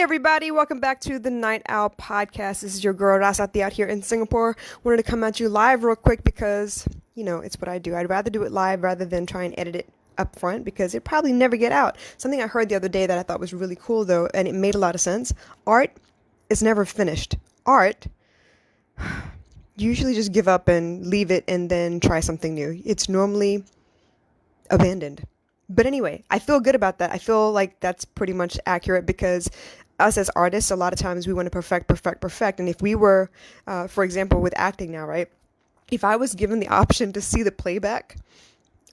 Hey everybody, welcome back to the Night Owl Podcast. This is your girl Rasati out here in Singapore. Wanted to come at you live real quick because, it's what I do. I'd rather do it live rather than try and edit it up front because it probably never get out. Something I heard the other day that I thought was really cool though, and it made a lot of sense. Art is never finished. Art, you usually just give up and leave it and then try something new. It's normally abandoned. But anyway, I feel good about that. I feel like that's pretty much accurate because us as artists, a lot of times we want to perfect. And if we were, for example, with acting now, right? If I was given the option to see the playback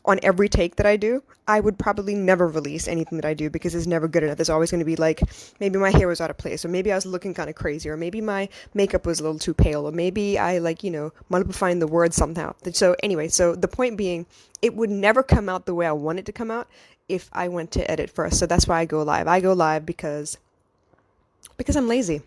on every take that I do, I would probably never release anything that I do because it's never good enough. There's always going to be like, maybe my hair was out of place, or maybe I was looking kind of crazy, or maybe my makeup was a little too pale, or maybe I modifying the words somehow. So anyway, so the point being, it would never come out the way I want it to come out if I went to edit first. So that's why I go live. I go live because I'm lazy.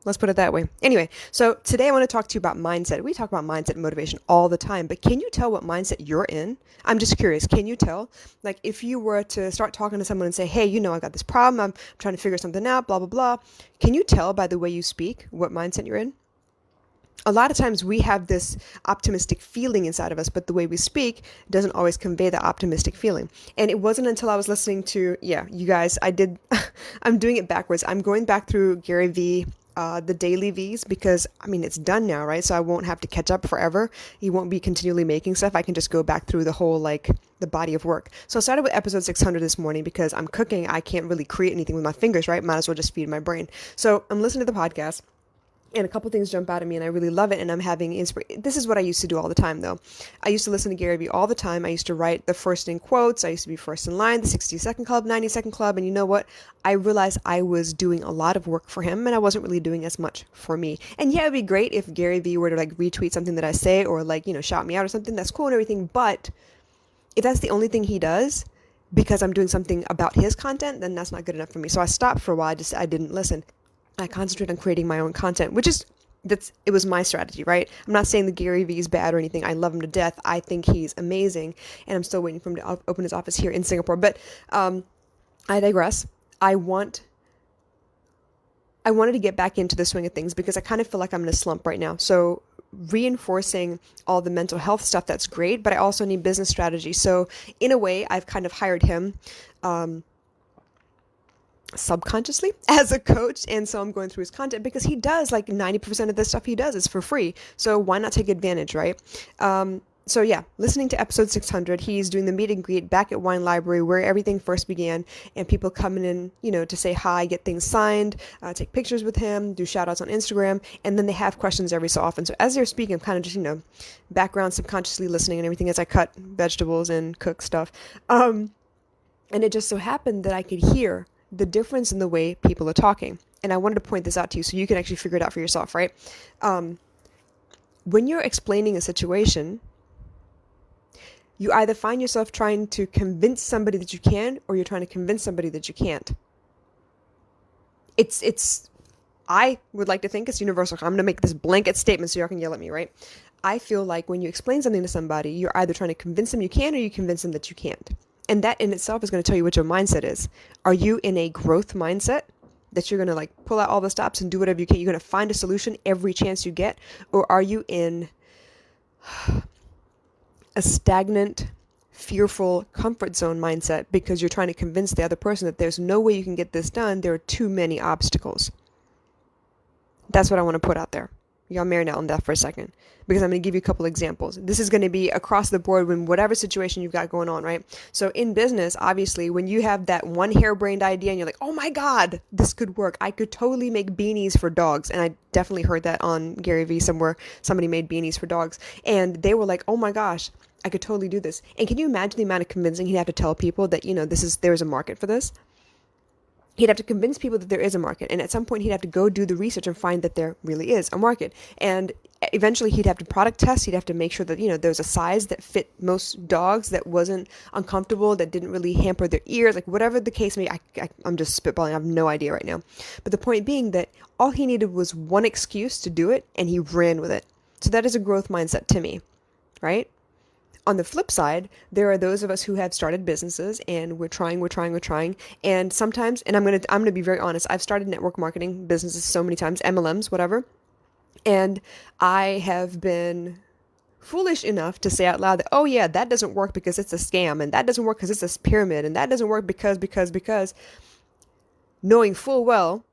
Let's put it that way. Anyway, so today I want to talk to you about mindset. We talk about mindset and motivation all the time, but can you tell what mindset you're in? I'm just curious. Can you tell? Like if you were to start talking to someone and say, hey, I got this problem. I'm trying to figure something out, blah, blah, blah. Can you tell by the way you speak what mindset you're in? A lot of times we have this optimistic feeling inside of us, but the way we speak doesn't always convey the optimistic feeling. And it wasn't until I was listening to, you guys, I'm doing it backwards. I'm going back through Gary Vee, the daily V's, because it's done now, right? So I won't have to catch up forever. He won't be continually making stuff. I can just go back through the whole, the body of work. So I started with episode 600 this morning because I'm cooking. I can't really create anything with my fingers, right? Might as well just feed my brain. So I'm listening to the podcast. And a couple things jump out at me and I really love it. And I'm having inspiration. This is what I used to do all the time though. I used to listen to Gary Vee all the time. I used to write the first in quotes. I used to be first in line, the 60-second club, 90-second club. And you know what? I realized I was doing a lot of work for him and I wasn't really doing as much for me. And yeah, it'd be great if Gary Vee were to retweet something that I say or shout me out or something. That's cool and everything. But if that's the only thing he does, because I'm doing something about his content, then that's not good enough for me. So I stopped for a while. I didn't listen. I concentrate on creating my own content, it was my strategy, right? I'm not saying that Gary Vee is bad or anything. I love him to death. I think he's amazing. And I'm still waiting for him to open his office here in Singapore. But I digress. I wanted to get back into the swing of things because I kind of feel like I'm in a slump right now. So reinforcing all the mental health stuff, that's great, but I also need business strategy. So in a way, I've kind of hired him, subconsciously as a coach, and so I'm going through his content because he does 90% of the stuff he does is for free, so why not take advantage, right? So yeah, listening to episode 600, he's doing the meet and greet back at Wine Library where everything first began, and people coming in, to say hi, get things signed, take pictures with him, do shout outs on Instagram, and then they have questions every so often. So as they're speaking, I'm kind of just, background subconsciously listening and everything as I cut vegetables and cook stuff. And it just so happened that I could hear the difference in the way people are talking. And I wanted to point this out to you so you can actually figure it out for yourself, right? When you're explaining a situation, you either find yourself trying to convince somebody that you can, or you're trying to convince somebody that you can't. I would like to think it's universal. I'm going to make this blanket statement so y'all can yell at me, right? I feel like when you explain something to somebody, you're either trying to convince them you can, or you convince them that you can't. And that in itself is going to tell you what your mindset is. Are you in a growth mindset that you're going to pull out all the stops and do whatever you can? You're going to find a solution every chance you get? Or are you in a stagnant, fearful comfort zone mindset because you're trying to convince the other person that there's no way you can get this done? There are too many obstacles. That's what I want to put out there. Y'all marinate on that for a second, because I'm going to give you a couple examples. This is going to be across the board in whatever situation you've got going on, right? So in business, obviously, when you have that one harebrained idea and you're like, oh my God, this could work. I could totally make beanies for dogs. And I definitely heard that on Gary Vee somewhere. Somebody made beanies for dogs. And they were like, oh my gosh, I could totally do this. And can you imagine the amount of convincing he'd have to tell people that, there's a market for this? He'd have to convince people that there is a market. And at some point, he'd have to go do the research and find that there really is a market. And eventually, he'd have to product test. He'd have to make sure that, there was a size that fit most dogs, that wasn't uncomfortable, that didn't really hamper their ears, whatever the case may be. I'm just spitballing. I have no idea right now. But the point being that all he needed was one excuse to do it, and he ran with it. So that is a growth mindset to me, right? On the flip side, there are those of us who have started businesses and we're trying. And sometimes, and I'm gonna be very honest, I've started network marketing businesses so many times, MLMs, whatever. And I have been foolish enough to say out loud that, oh yeah, that doesn't work because it's a scam, and that doesn't work because it's a pyramid, and that doesn't work because, knowing full well,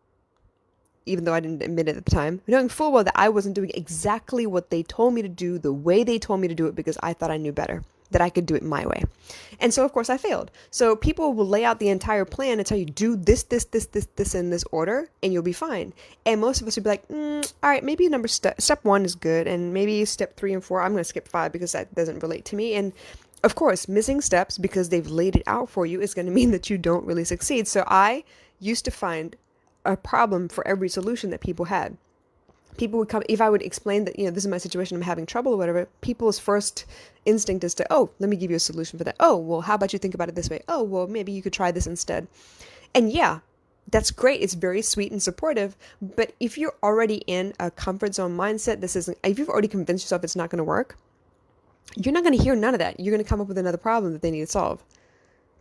even though I didn't admit it at the time, knowing full well that I wasn't doing exactly what they told me to do, the way they told me to do it, because I thought I knew better, that I could do it my way. And so, of course, I failed. So people will lay out the entire plan and tell you, do this in this order, and you'll be fine. And most of us would be like, all right, maybe step 1 is good, and maybe step 3 and 4, I'm going to skip 5 because that doesn't relate to me. And of course, missing steps because they've laid it out for you is going to mean that you don't really succeed. So I used to find a problem for every solution that people had. People would come, if I would explain that, this is my situation, I'm having trouble or whatever, people's first instinct is to, oh, let me give you a solution for that. Oh, well, how about you think about it this way? Oh, well, maybe you could try this instead. And yeah, that's great. It's very sweet and supportive. But if you're already in a comfort zone mindset, if you've already convinced yourself it's not going to work, you're not going to hear none of that. You're going to come up with another problem that they need to solve.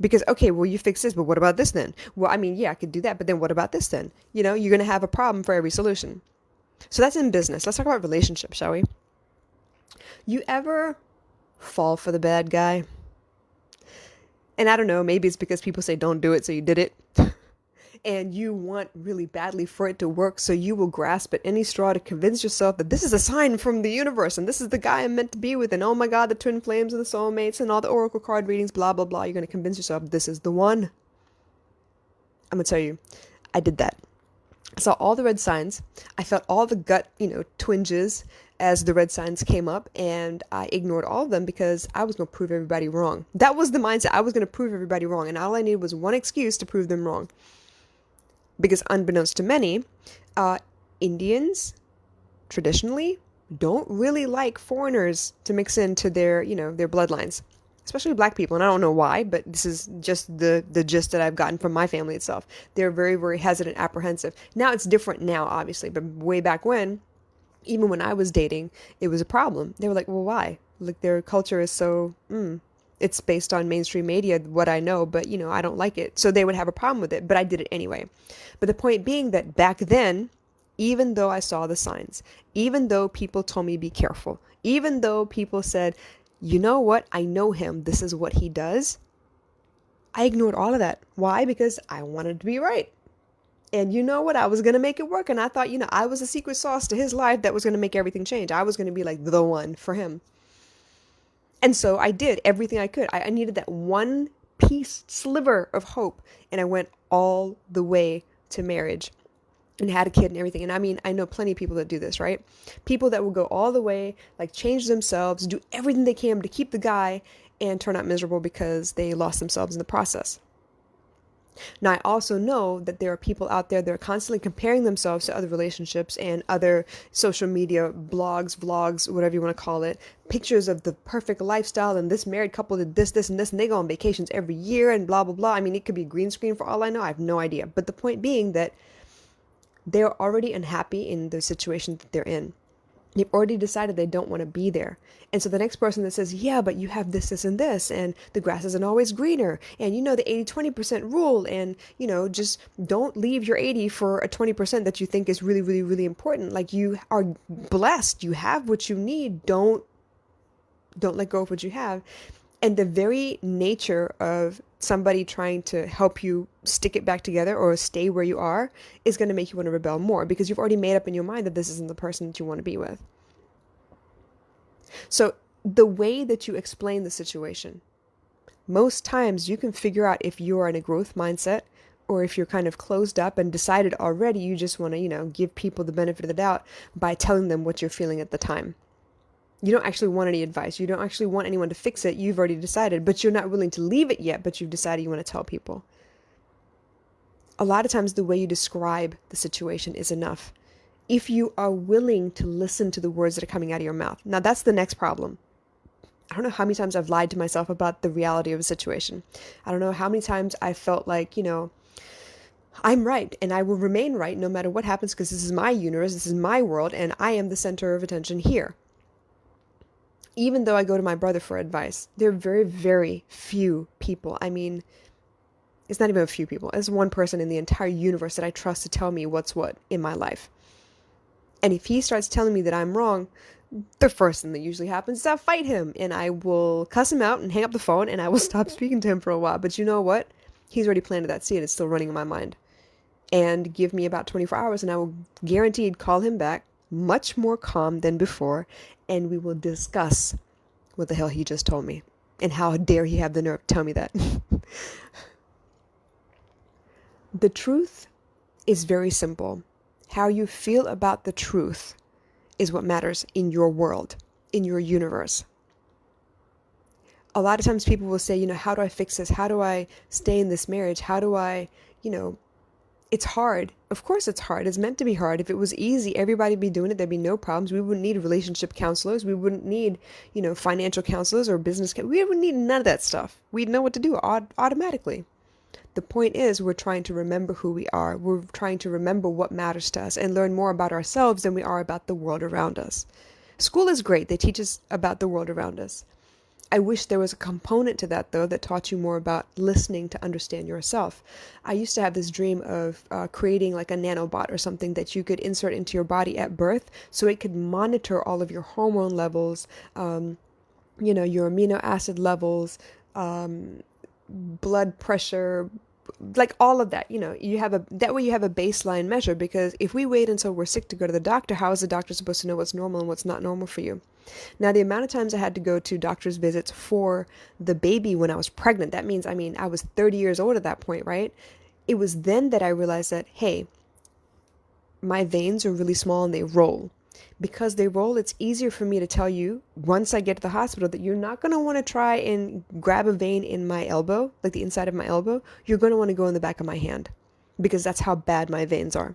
Because, okay, well, you fix this, but what about this then? Well, I mean, yeah, I could do that, but then what about this then? You're going to have a problem for every solution. So that's in business. Let's talk about relationships, shall we? You ever fall for the bad guy? And I don't know, maybe it's because people say don't do it, so you did it. And you want really badly for it to work, so you will grasp at any straw to convince yourself that this is a sign from the universe, and this is the guy I'm meant to be with, and oh my God, the twin flames and the soulmates and all the oracle card readings, blah, blah, blah. You're going to convince yourself this is the one. I'm going to tell you, I did that. I saw all the red signs. I felt all the gut, twinges as the red signs came up, and I ignored all of them because I was going to prove everybody wrong. That was the mindset. I was going to prove everybody wrong, and all I needed was one excuse to prove them wrong. Because unbeknownst to many, Indians traditionally don't really like foreigners to mix into their bloodlines, especially black people. And I don't know why, but this is just the gist that I've gotten from my family itself. They're very, very hesitant, apprehensive. Now it's different now, obviously, but way back when, even when I was dating, it was a problem. They were like, well, why? Like, their culture is so, it's based on mainstream media, what I know, but I don't like it. So they would have a problem with it, but I did it anyway. But the point being that back then, even though I saw the signs, even though people told me be careful, even though people said, you know what, I know him, this is what he does, I ignored all of that. Why? Because I wanted to be right. And you know what? I was going to make it work. And I thought, I was a secret sauce to his life that was going to make everything change. I was going to be like the one for him. And so I did everything I could. I needed that one sliver of hope. And I went all the way to marriage and had a kid and everything. And I mean, I know plenty of people that do this, right? People that will go all the way, like change themselves, do everything they can to keep the guy, and turn out miserable because they lost themselves in the process. Now, I also know that there are people out there that are constantly comparing themselves to other relationships and other social media blogs, vlogs, whatever you want to call it, pictures of the perfect lifestyle, and this married couple did this, and this, and they go on vacations every year and blah, blah, blah. I mean, it could be green screen for all I know. I have no idea. But the point being that they're already unhappy in the situation that they're in. They've already decided they don't want to be there. And so the next person that says, yeah, but you have this, and this, and the grass isn't always greener, and the 80-20% rule, and, just don't leave your 80 for a 20% that you think is really, really, really important. Like, you are blessed. You have what you need. Don't let go of what you have. And the very nature of somebody trying to help you stick it back together or stay where you are is going to make you want to rebel more, because you've already made up in your mind that this isn't the person that you want to be with. So the way that you explain the situation, most times you can figure out if you're in a growth mindset or if you're kind of closed up and decided already you just want to, give people the benefit of the doubt by telling them what you're feeling at the time. You don't actually want any advice. You don't actually want anyone to fix it. You've already decided, but you're not willing to leave it yet, but you've decided you want to tell people. A lot of times the way you describe the situation is enough. If you are willing to listen to the words that are coming out of your mouth. Now, that's the next problem. I don't know how many times I've lied to myself about the reality of a situation. I don't know how many times I felt like, I'm right and I will remain right no matter what happens, because this is my universe, this is my world, and I am the center of attention here. Even though I go to my brother for advice, there are very, very few people. I mean, it's not even a few people. It's one person in the entire universe that I trust to tell me what's what in my life. And if he starts telling me that I'm wrong, the first thing that usually happens is I fight him and I will cuss him out and hang up the phone and I will stop speaking to him for a while. But you know what? He's already planted that seed. It's still running in my mind. And give me about 24 hours and I will guaranteed call him back much more calm than before. And we will discuss what the hell he just told me. And how dare he have the nerve to tell me that. The truth is very simple. How you feel about the truth is what matters in your world, in your universe. A lot of times people will say, how do I fix this? How do I stay in this marriage? How do I, it's hard. Of course it's hard. It's meant to be hard. If it was easy, everybody would be doing it. There'd be no problems. We wouldn't need relationship counselors. We wouldn't need, financial counselors or business. We wouldn't need none of that stuff. We'd know what to do automatically. The point is, we're trying to remember who we are. We're trying to remember what matters to us and learn more about ourselves than we are about the world around us. School is great. They teach us about the world around us. I wish there was a component to that, though, that taught you more about listening to understand yourself. I used to have this dream of creating like a nanobot or something that you could insert into your body at birth so it could monitor all of your hormone levels, your amino acid levels, blood pressure, like all of that. That way you have a baseline measure, because if we wait until we're sick to go to the doctor, how is the doctor supposed to know what's normal and what's not normal for you? Now, the amount of times I had to go to doctor's visits for the baby when I was pregnant, that means, I was 30 years old at that point, right? It was then that I realized that, hey, my veins are really small and they roll. Because they roll, it's easier for me to tell you once I get to the hospital that you're not going to want to try and grab a vein in my elbow, like the inside of my elbow. You're going to want to go in the back of my hand, because that's how bad my veins are.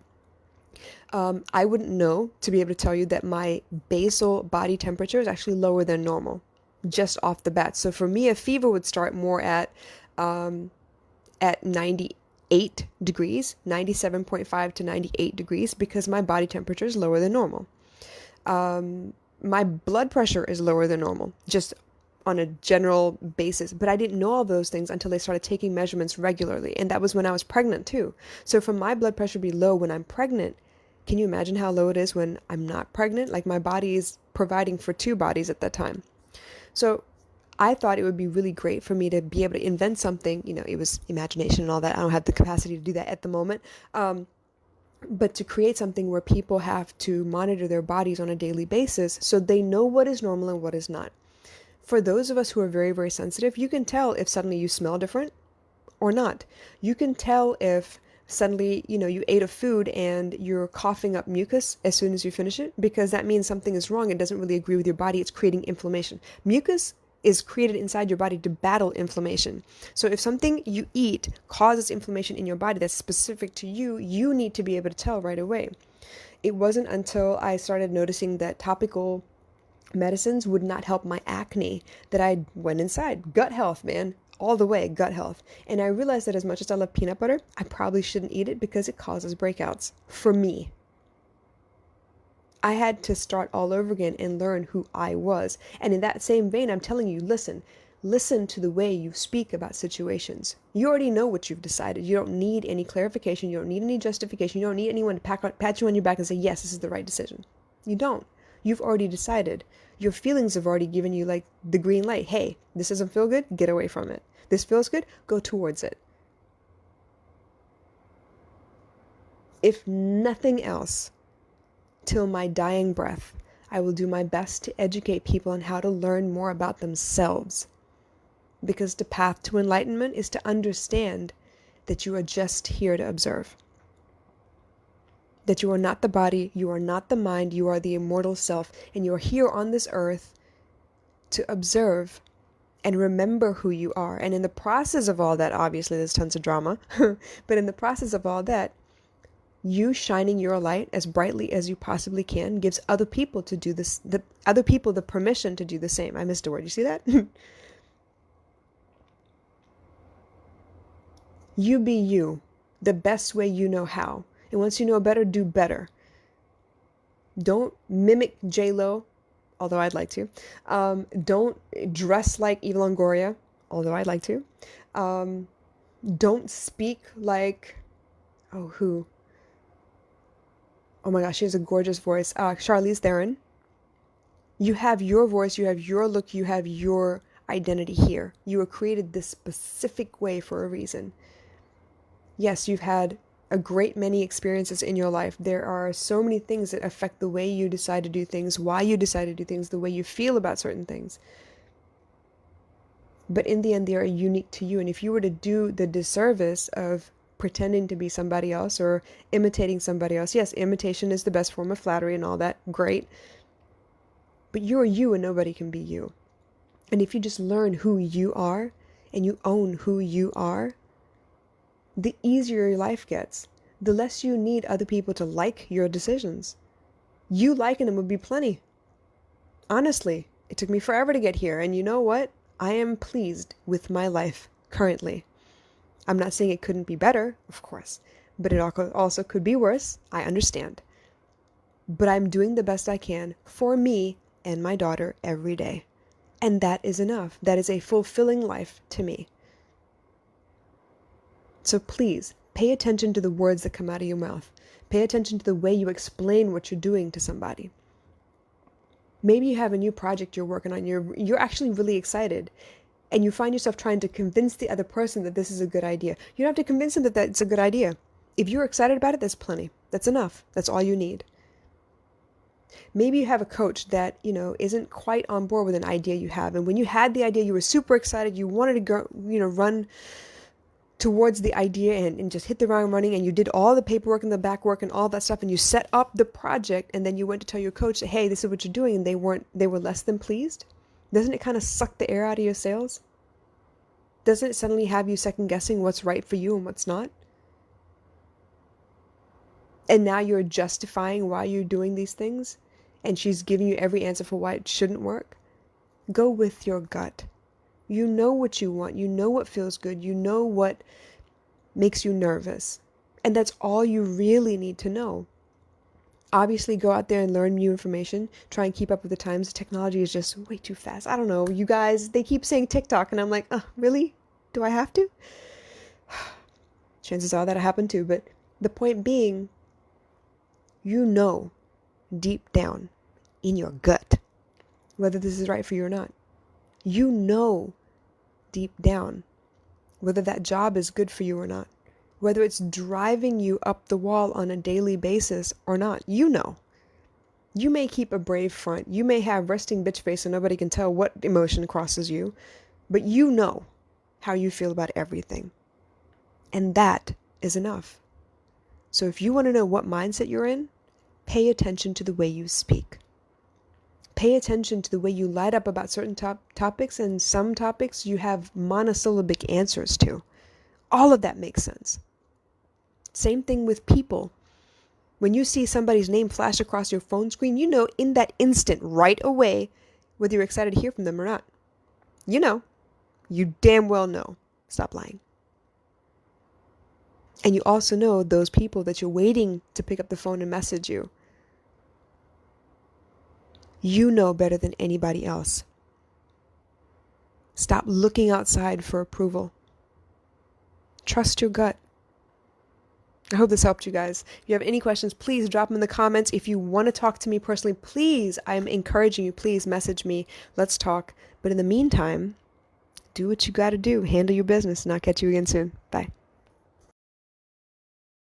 I wouldn't know to be able to tell you that my basal body temperature is actually lower than normal, just off the bat. So for me, a fever would start more at 98 degrees, 97.5 to 98 degrees, because my body temperature is lower than normal. My blood pressure is lower than normal, just on a general basis. But I didn't know all those things until I started taking measurements regularly. And that was when I was pregnant too. So for my blood pressure to be low when I'm pregnant, can you imagine how low it is when I'm not pregnant? Like, my body is providing for two bodies at that time. So I thought it would be really great for me to be able to invent something. It was imagination and all that. I don't have the capacity to do that at the moment. But to create something where people have to monitor their bodies on a daily basis so they know what is normal and what is not. For those of us who are very, very sensitive, you can tell if suddenly you smell different or not. You can tell if suddenly, you ate a food and you're coughing up mucus as soon as you finish it, because that means something is wrong. It doesn't really agree with your body. It's creating inflammation. Mucus is created inside your body to battle inflammation. So if something you eat causes inflammation in your body that's specific to you, you need to be able to tell right away. It wasn't until I started noticing that topical medicines would not help my acne that I went inside. Gut health, man. All the way, gut health. And I realized that as much as I love peanut butter, I probably shouldn't eat it because it causes breakouts for me. I had to start all over again and learn who I was. And in that same vein, I'm telling you, listen to the way you speak about situations. You already know what you've decided. You don't need any clarification. You don't need any justification. You don't need anyone to pat you on your back and say, yes, this is the right decision. You don't. You've already decided. Your feelings have already given you like the green light. Hey, this doesn't feel good. Get away from it. This feels good. Go towards it. If nothing else, till my dying breath, I will do my best to educate people on how to learn more about themselves. Because the path to enlightenment is to understand that you are just here to observe. That you are not the body, you are not the mind, you are the immortal self, and you are here on this earth to observe and remember who you are. And in the process of all that, obviously there's tons of drama, but in the process of all that, you shining your light as brightly as you possibly can gives other people to do this, the other people the permission to do the same. I missed a word. You see that? You be you, the best way you know how. And once you know better, do better. Don't mimic J-Lo although I'd like to. Don't dress like Eva Longoria, although I'd like to. Don't speak like, who? Oh my gosh, she has a gorgeous voice. Charlize Theron. You have your voice, you have your look, you have your identity here. You were created this specific way for a reason. Yes, you've had a great many experiences in your life. There are so many things that affect the way you decide to do things, why you decide to do things, the way you feel about certain things. But in the end, they are unique to you. And if you were to do the disservice of pretending to be somebody else or imitating somebody else, yes, imitation is the best form of flattery and all that, great. But you're you and nobody can be you. And if you just learn who you are and you own who you are, the easier your life gets, the less you need other people to like your decisions. You liking them would be plenty. Honestly, it took me forever to get here. And you know what? I am pleased with my life currently. I'm not saying it couldn't be better, of course, but it also could be worse. I understand. But I'm doing the best I can for me and my daughter every day. And that is enough. That is a fulfilling life to me. So please, pay attention to the words that come out of your mouth. Pay attention to the way you explain what you're doing to somebody. Maybe you have a new project you're working on. You're actually really excited. And you find yourself trying to convince the other person that this is a good idea. You don't have to convince them that it's a good idea. If you're excited about it, that's plenty. That's enough. That's all you need. Maybe you have a coach that, isn't quite on board with an idea you have. And when you had the idea, you were super excited. You wanted to go, run towards the idea and just hit the ground running, and you did all the paperwork and the back work and all that stuff, and you set up the project, and then you went to tell your coach that, hey, this is what you're doing, and they were less than pleased. Doesn't it kind of suck the air out of your sails? Doesn't it suddenly have you second guessing what's right for you and what's not? And now you're justifying why you're doing these things, and she's giving you every answer for why it shouldn't work. Go with your gut. You know what you want. You know what feels good. You know what makes you nervous. And that's all you really need to know. Obviously, go out there and learn new information. Try and keep up with the times. Technology is just way too fast. I don't know. You guys, they keep saying TikTok, and I'm like, really? Do I have to? Chances are that'll happen too. But the point being, you know deep down in your gut whether this is right for you or not. You know deep down whether that job is good for you or not, whether it's driving you up the wall on a daily basis or not. You know. You may keep a brave front. You may have resting bitch face and nobody can tell what emotion crosses you, but you know how you feel about everything. And that is enough. So if you want to know what mindset you're in, pay attention to the way you speak. Pay attention to the way you light up about certain topics, and some topics you have monosyllabic answers to. All of that makes sense. Same thing with people. When you see somebody's name flash across your phone screen, you know in that instant, right away, whether you're excited to hear from them or not. You know. You damn well know. Stop lying. And you also know those people that you're waiting to pick up the phone and message you. You know better than anybody else. Stop looking outside for approval. Trust your gut. I hope this helped you guys. If you have any questions, please drop them in the comments. If you want to talk to me personally, please, I'm encouraging you, please message me. Let's talk. But in the meantime, do what you got to do. Handle your business, and I'll catch you again soon. Bye.